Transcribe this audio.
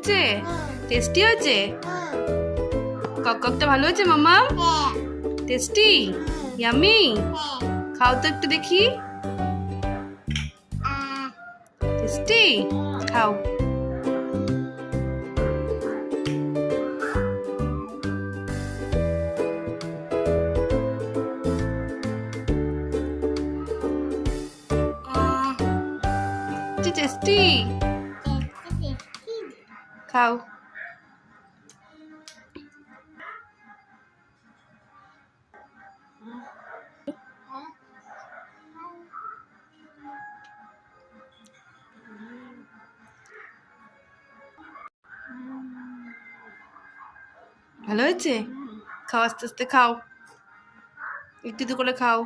হয়েছে? টেস্টি হয়েছে? ককটা ভালো হয়েছে মামা? টেস্টি? ইয়ামি? খাও তো একটু দেখি। টেস্টি? খাও। টেস্টি? খাও। ভালো হয়েছে? খাও, আস্তে আস্তে খাও, একটু একটু করে খাও।